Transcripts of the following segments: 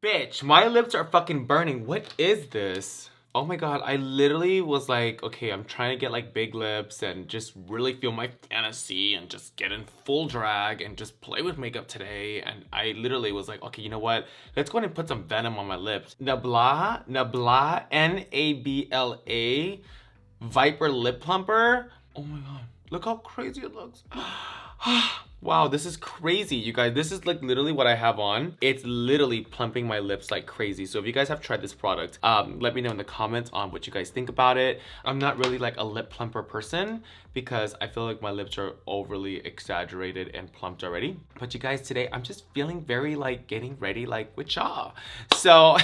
Bitch, my lips are fucking burning. What is this? Oh my god, I literally was like, okay, I'm trying to get like big lips and just really feel my fantasy and just get in full drag and just play with makeup today. And I literally was like, okay, you know what? Let's go ahead and put some venom on my lips. Nabla, N-A-B-L-A, Viper Lip Plumper. Oh my god, look how crazy it looks. Wow, this is crazy, you guys. This is like literally what I have on. It's literally plumping my lips like crazy. So if you guys have tried this product, let me know in the comments on what you guys think about it. I'm not really like a lip plumper person because I feel like my lips are overly exaggerated and plumped already. But you guys, today I'm just feeling very like getting ready like with y'all. So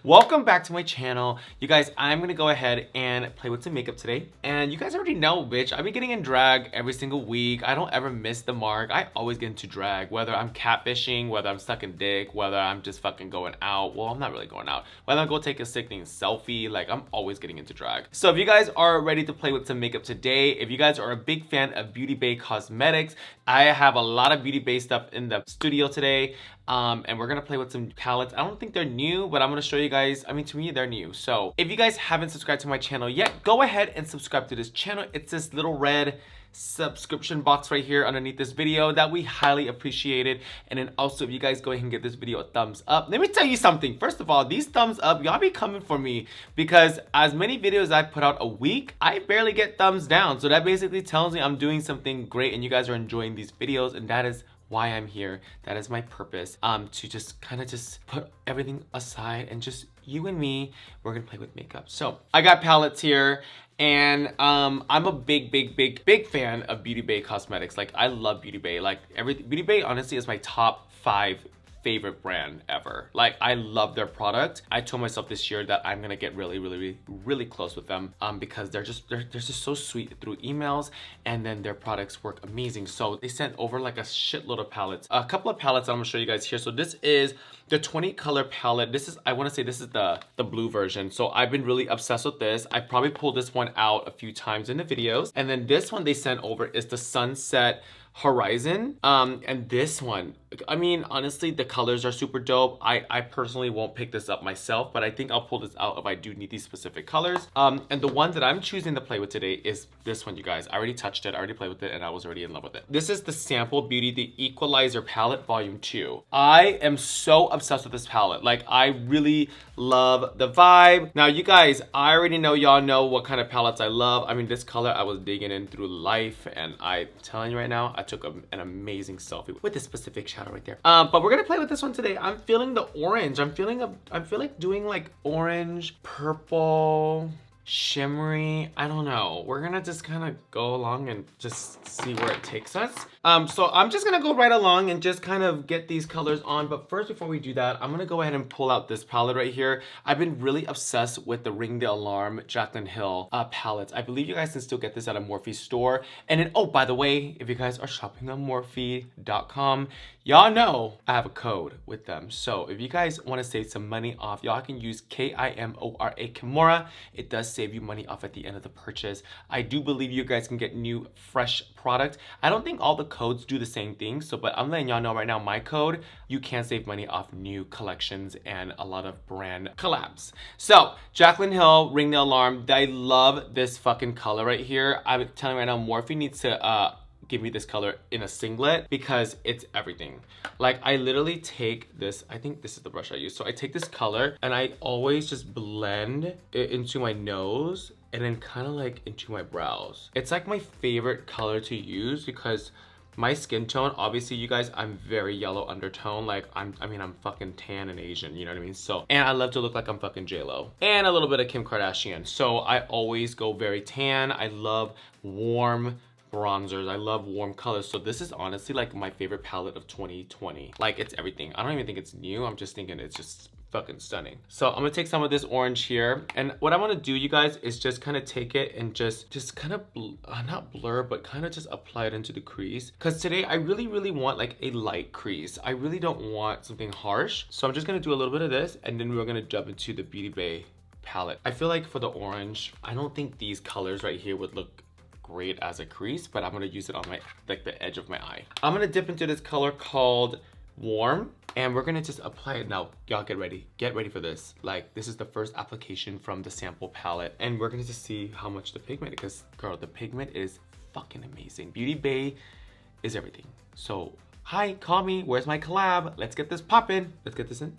welcome back to my channel. You guys, I'm gonna go ahead and play with some makeup today. And you guys already know, bitch, I be getting in drag every single week. I don't ever miss the mark. I always get into drag, whether I'm catfishing, whether I'm sucking dick, whether I'm just fucking going out. Well, I'm not really going out. Whether I go take a sickening selfie, like I'm always getting into drag. So if you guys are ready to play with some makeup today, if you guys are a big fan of Beauty Bay Cosmetics, I have a lot of Beauty Bay stuff in the studio today. And we're gonna play with some palettes. I don't think they're new, but I'm gonna show you guys. I mean, to me, they're new. So if you guys haven't subscribed to my channel yet, go ahead and subscribe to this channel. It's this little red subscription box right here underneath this video that we highly appreciate it. And then also, if you guys go ahead and give this video a thumbs up. Let me tell you something. First of all, these thumbs up, y'all be coming for me because as many videos I put out a week, I barely get thumbs down. So that basically tells me I'm doing something great and you guys are enjoying these videos, and that is why I'm here. That is my purpose, to just kind of just put everything aside and just you and me, we're gonna play with makeup. So I got palettes here, and I'm a big fan of Beauty Bay Cosmetics. Like, I love Beauty Bay. Like, Beauty Bay honestly is my top 5 favorite brand ever. Like, I love their product. I told myself this year that I'm gonna get really close with them because they're just so sweet through emails, and then their products work amazing. So they sent over like a shitload of palettes. A couple of palettes I'm gonna show you guys here. So this is the 20 color palette. This is, I want to say this is the blue version. So I've been really obsessed with this. I probably pulled this one out a few times in the videos. And then this one they sent over is the Sunset Horizon. And this one, I mean, honestly, the colors are super dope. I personally won't pick this up myself, but I think I'll pull this out if I do need these specific colors. And the one that I'm choosing to play with today is this one, you guys. I already touched it, I already played with it, and I was already in love with it. This is the Sample Beauty, the Equalizer palette, volume 2. I am so obsessed with this palette. Like, I really love the vibe. Now, you guys, I already know y'all know what kind of palettes I love. I mean, this color I was digging in through life, and I'm telling you right now, I took an amazing selfie with this specific shadow right there. But we're gonna play with this one today. I'm feeling the orange. I feel like doing like orange, purple, shimmery. I don't know. We're gonna just kind of go along and just see where it takes us. So I'm just gonna go right along and just kind of get these colors on. But first, before we do that, I'm gonna go ahead and pull out this palette right here. I've been really obsessed with the Ring the Alarm Jaclyn Hill palettes. I believe you guys can still get this at a Morphe store. And then, oh, by the way, if you guys are shopping on Morphe.com, y'all know I have a code with them. So if you guys want to save some money off, y'all can use Kimora, Kimora. It does save you money off at the end of the purchase. I do believe you guys can get new, fresh product. I don't think all the codes do the same thing, so but I'm letting y'all know right now, my code, you can save money off new collections and a lot of brand collabs. So Jaclyn Hill, Ring the Alarm. I love this fucking color right here. I'm telling you right now, Morphe needs to give me this color in a singlet because it's everything. Like, I literally take this, I think this is the brush I use. So I take this color and I always just blend it into my nose and then kind of like into my brows. It's like my favorite color to use because my skin tone, obviously you guys, I'm very yellow undertone. Like, I'm fucking tan and Asian, you know what I mean? So, and I love to look like I'm fucking J-Lo. And a little bit of Kim Kardashian. So I always go very tan. I love warm bronzers. I love warm colors. So this is honestly like my favorite palette of 2020. Like, it's everything. I don't even think it's new. I'm just thinking it's just fucking stunning. So I'm gonna take some of this orange here, and what I want to do, you guys, is just kind of take it and just kind of not blur, but kind of just apply it into the crease, because today I really want like a light crease. I really don't want something harsh, so I'm just gonna do a little bit of this, and then we're gonna jump into the Beauty Bay palette. I feel like for the orange, I don't think these colors right here would look great as a crease, but I'm gonna use it on my, like, the edge of my eye. I'm gonna dip into this color called warm. And we're gonna just apply it now. Y'all get ready. Get ready for this. Like, this is the first application from the sample palette. And we're gonna just see how much the pigment, because girl, the pigment is fucking amazing. Beauty Bay is everything. So, hi, call me. Where's my collab? Let's get this poppin'. Let's get this in.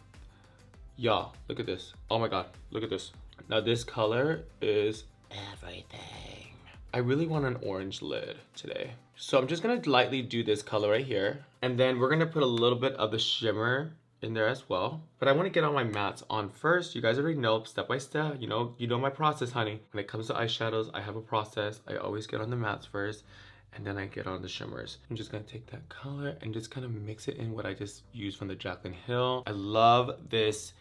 Y'all, look at this. Oh my God, look at this. Now this color is everything. I really want an orange lid today. So I'm just gonna lightly do this color right here. And then we're gonna put a little bit of the shimmer in there as well. But I wanna get all my mattes on first. You guys already know, step by step, you know my process, honey. When it comes to eyeshadows, I have a process. I always get on the mattes first, and then I get on the shimmers. I'm just gonna take that color and just kind of mix it in what I just used from the Jaclyn Hill. I love this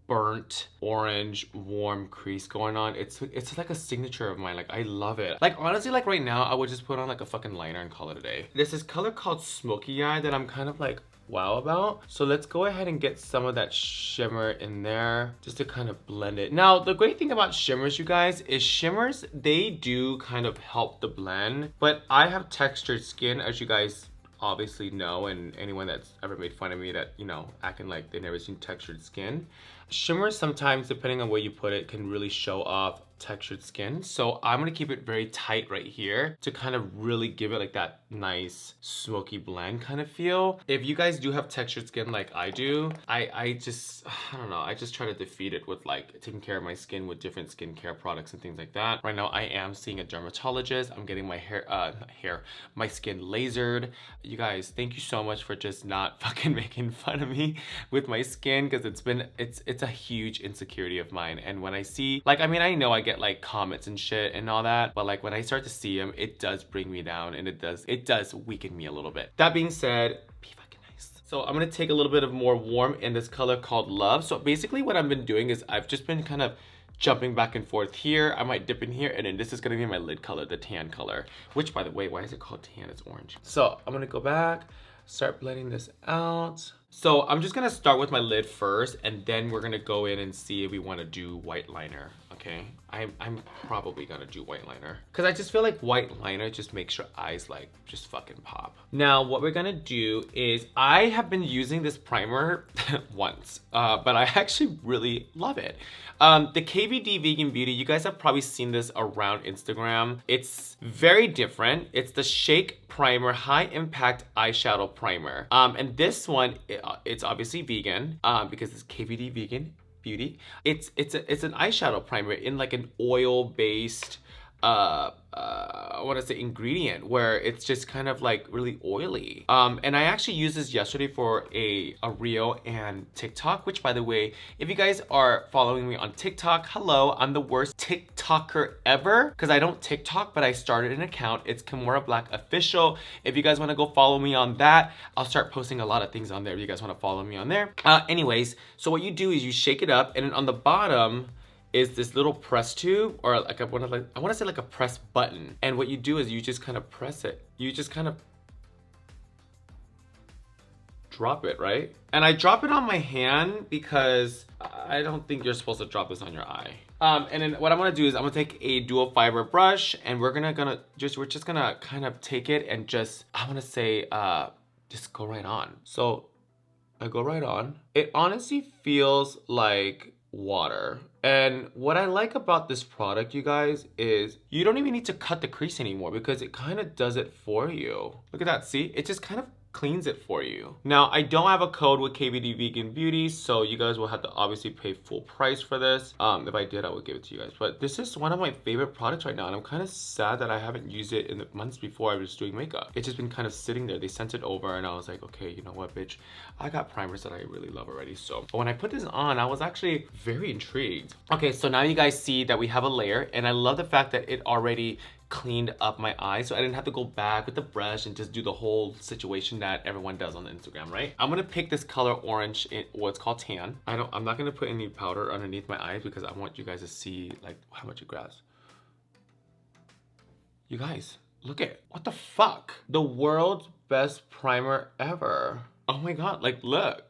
burnt orange warm crease going on. It's like a signature of mine. Like, I love it. Like, honestly, like right now I would just put on like a fucking liner and call it a day. There's this color called Smoky Eye that I'm kind of like wow about. So let's go ahead and get some of that shimmer in there just to kind of blend it. Now the great thing about shimmers, you guys, is shimmers, they do kind of help the blend, but I have textured skin, as you guys obviously know, and anyone that's ever made fun of me that, you know, acting like they've never seen textured skin. Shimmers sometimes, depending on where you put it, can really show off textured skin. So I'm gonna keep it very tight right here to kind of really give it like that nice smoky blend kind of feel. If you guys do have textured skin like I do, I don't know, I just try to defeat it with like taking care of my skin with different skincare products and things like that. Right now I am seeing a dermatologist. I'm getting my my skin lasered. You guys, thank you so much for just not fucking making fun of me with my skin, because it's a huge insecurity of mine. And when I see, like, I mean, I know I get like comments and shit and all that, but like when I start to see them, it does bring me down, and it does weaken me a little bit. That being said, be fucking nice. So I'm gonna take a little bit of more warm in this color called Love. So basically what I've been doing is I've just been kind of jumping back and forth here. I might dip in here, and then this is gonna be my lid color, the tan color, which, by the way, why is it called tan? It's orange. So I'm gonna go back, start blending this out. So I'm just gonna start with my lid first, and then we're gonna go in and see if we wanna do white liner, okay? I'm probably gonna do white liner, because I just feel like white liner just makes your eyes like just fucking pop. Now what we're gonna do is, I have been using this primer once, but I actually really love it. The KVD Vegan Beauty, you guys have probably seen this around Instagram. It's very different. It's the Shake Primer High Impact Eyeshadow Primer. And this one, it's obviously vegan, because it's KVD Vegan Beauty. It's an eyeshadow primer in like an oil-based I want to say ingredient, where it's just kind of like really oily. And I actually used this yesterday for a reel and TikTok, which, by the way, if you guys are following me on TikTok, hello, I'm the worst TikToker ever, because I don't TikTok, but I started an account. It's Kimora Blac Official. If you guys want to go follow me on that, I'll start posting a lot of things on there if you guys want to follow me on there. Anyways, so what you do is you shake it up, and then on the bottom is this little press tube, or like I want to say like a press button. And what you do is you just kind of press it. You just kind of drop it, right? And I drop it on my hand because I don't think you're supposed to drop this on your eye. And then what I'm gonna do is I'm gonna take a dual fiber brush, and we're just gonna kind of take it and just, I wanna say, just go right on. So I go right on. It honestly feels like water. And what I like about this product, you guys, is you don't even need to cut the crease anymore, because it kind of does it for you. Look at that, see? It just kind of cleans it for you. Now, I don't have a code with KVD Vegan Beauty, so you guys will have to obviously pay full price for this. If I did, I would give it to you guys. But this is one of my favorite products right now, and I'm kind of sad that I haven't used it in the months before I was doing makeup. It's just been kind of sitting there. They sent it over, and I was like, okay, you know what, bitch? I got primers that I really love already. So when I put this on, I was actually very intrigued. Okay, so now you guys see that we have a layer, and I love the fact that it already cleaned up my eye, so I didn't have to go back with the brush and just do the whole situation that everyone does on Instagram, right? I'm gonna pick this color orange in what's called tan. I'm not gonna put any powder underneath my eyes, because I want you guys to see like how much it grabs. You guys, look at, what the fuck? The world's best primer ever. Oh my god, like look.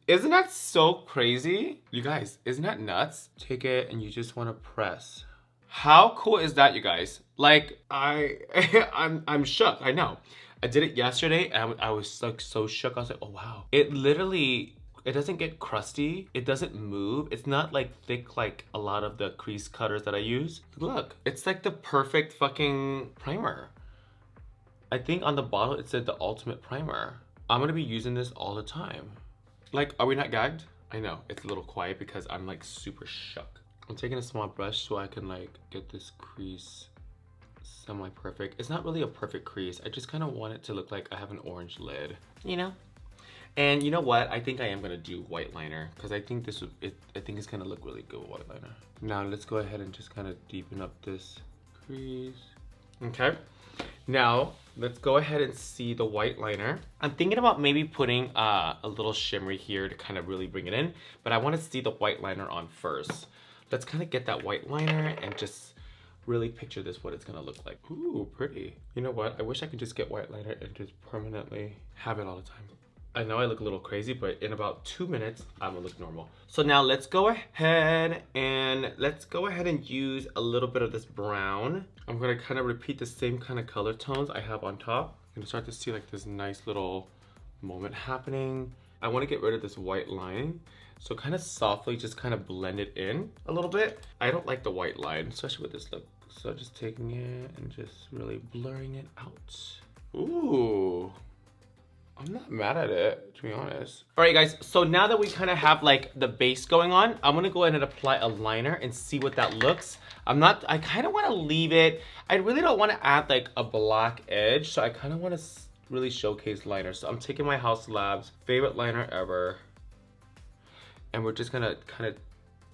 Isn't that so crazy? You guys, isn't that nuts? Take it and you just wanna press. How cool is that, you guys? Like, I'm shook, I know. I did it yesterday and I was like so shook. I was like, oh wow. It literally, it doesn't get crusty. It doesn't move. It's not like thick like a lot of the crease cutters that I use. Look, it's like the perfect fucking primer. I think on the bottle it said the ultimate primer. I'm gonna be using this all the time. Like, are we not gagged? I know, it's a little quiet because I'm like super shook. I'm taking a small brush so I can like get this crease semi-perfect. It's not really a perfect crease. I just kind of want it to look like I have an orange lid, you know? And you know what? I think I am gonna do white liner because I think this would, I think it's gonna look really good with white liner. Now let's go ahead and just kind of deepen up this crease. Okay. Now let's go ahead and see the white liner. I'm thinking about maybe putting a little shimmery here to kind of really bring it in, but I want to see the white liner on first. Let's kind of get that white liner and just really picture this, what it's gonna look like. Ooh, pretty. You know what? I wish I could just get white liner and just permanently have it all the time. I know I look a little crazy, but in about 2 minutes, I'm gonna look normal. So now let's go ahead and use a little bit of this brown. I'm gonna kind of repeat the same kind of color tones I have on top. I'm gonna start to see like this nice little moment happening. I wanna get rid of this white line. So kind of softly just kind of blend it in a little bit. I don't like the white line, especially with this look. So just taking it and just really blurring it out. Ooh. I'm not mad at it, to be honest. All right, guys, so now that we kind of have like the base going on, I'm gonna go ahead and apply a liner and see what that looks. I kind of wanna leave it. I really don't wanna add like a black edge, so I kind of wanna really showcase liner. So I'm taking my House Labs favorite liner ever, and we're just gonna kind of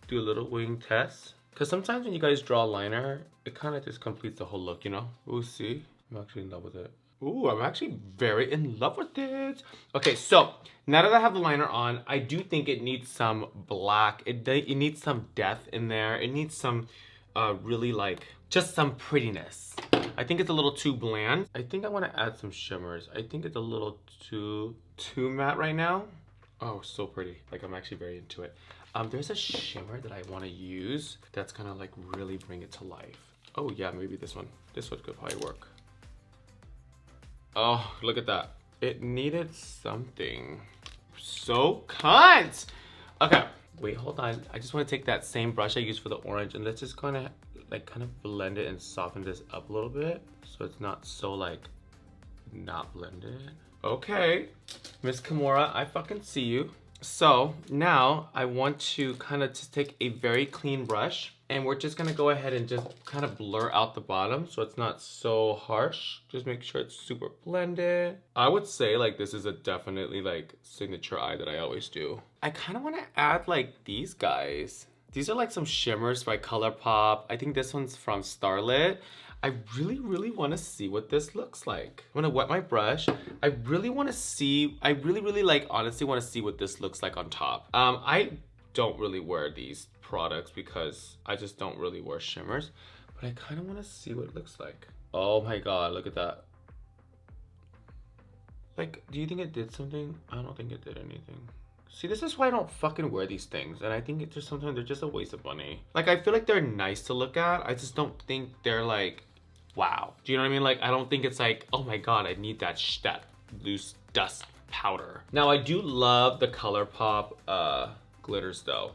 do a little wing test. Cause sometimes when you guys draw a liner, it kind of just completes the whole look, you know? We'll see. I'm actually in love with it. Ooh, I'm actually very in love with it. Okay, so now that I have the liner on, I do think it needs some black. It needs some depth in there. It needs some really like, just some prettiness. I think it's a little too bland. I think I want to add some shimmers. I think it's a little too matte right now. Oh, so pretty. Like, I'm actually very into it. There's a shimmer that I want to use that's gonna like really bring it to life. Oh yeah, maybe this one. This one could probably work. Oh, look at that. It needed something. So cunt! Okay, wait, hold on. I just want to take that same brush I used for the orange and let's just kind of blend it and soften this up a little bit so it's not so like not blended. Okay, Miss Kimora, I fucking see you. So now I want to kind of just take a very clean brush and we're just gonna go ahead and just kind of blur out the bottom so it's not so harsh. Just make sure it's super blended. I would say like this is a definitely like signature eye that I always do. I kind of want to add like these guys. These are like some shimmers by ColourPop. I think this one's from Starlit. I really want to see what this looks like. I'm gonna wet my brush. I really want to see, I really like honestly want to see what this looks like on top. I don't really wear these products because I just don't really wear shimmers, but I kind of want to see what it looks like. Oh my god, look at that. Like, do you think it did something? I don't think it did anything. See, this is why I don't fucking wear these things, and I think it's just sometimes they're just a waste of money. Like, I feel like they're nice to look at. I just don't think they're like, wow. Do you know what I mean? Like, I don't think it's like, oh my god, I need that loose dust powder. Now, I do love the ColourPop glitters though,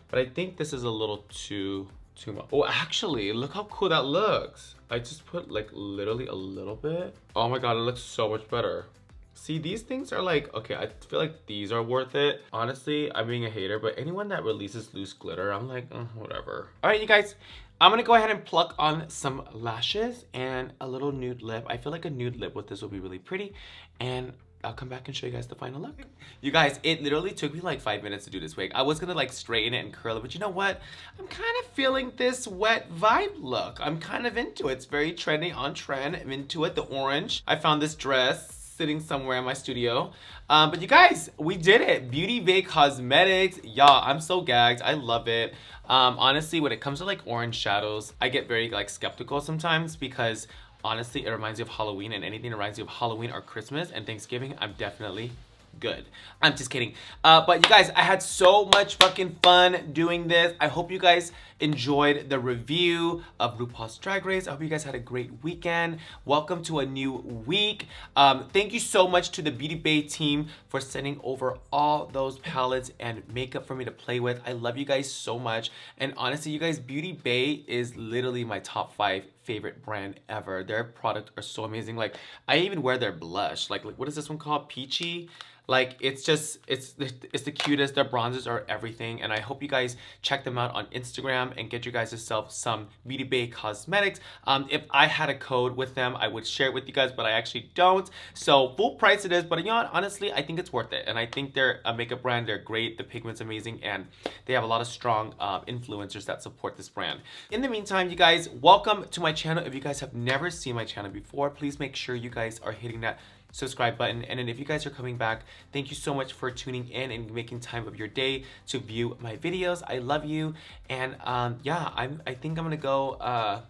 but I think this is a little too much. Oh, actually, look how cool that looks. I just put like literally a little bit. Oh my god, it looks so much better. See, these things are like, okay, I feel like these are worth it. Honestly, I'm being a hater, but anyone that releases loose glitter, I'm like, whatever. All right, you guys, I'm gonna go ahead and pluck on some lashes and a little nude lip. I feel like a nude lip with this will be really pretty, and I'll come back and show you guys the final look. You guys, it literally took me like 5 minutes to do this wig. I was gonna like straighten it and curl it, but you know what? I'm kind of feeling this wet vibe look. I'm kind of into it. It's very trendy, on trend. I'm into it, the orange. I found this dress sitting somewhere in my studio. But you guys, we did it. Beauty Bay Cosmetics. Y'all, I'm so gagged. I love it. Honestly, when it comes to like orange shadows, I get very like skeptical sometimes because honestly, it reminds you of Halloween, and anything that reminds you of Halloween or Christmas and Thanksgiving, I'm definitely good. I'm just kidding. But you guys, I had so much fucking fun doing this. I hope you guys enjoyed the review of RuPaul's Drag Race. I hope you guys had a great weekend. Welcome to a new week. Thank you so much to the Beauty Bay team for sending over all those palettes and makeup for me to play with. I love you guys so much. And honestly, you guys, Beauty Bay is literally my top 5 favorite brand ever. Their products are so amazing. Like, I even wear their blush. Like what is this one called? Peachy? Like, it's just, it's the cutest. Their bronzers are everything. And I hope you guys check them out on Instagram and get you guys yourself some Beauty Bay cosmetics. If I had a code with them, I would share it with you guys, but I actually don't. So full price it is, but you know what? Honestly, I think it's worth it. And I think they're a makeup brand. They're great. The pigment's amazing. And they have a lot of strong influencers that support this brand. In the meantime, you guys, welcome to my channel. If you guys have never seen my channel before, please make sure you guys are hitting that subscribe button. And then if you guys are coming back, thank you so much for tuning in and making time of your day to view my videos. I love you. And yeah, I think I'm gonna go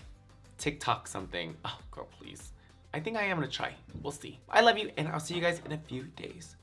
TikTok something. Oh girl, please. I think I am gonna try. We'll see. I love you, and I'll see you guys in a few days.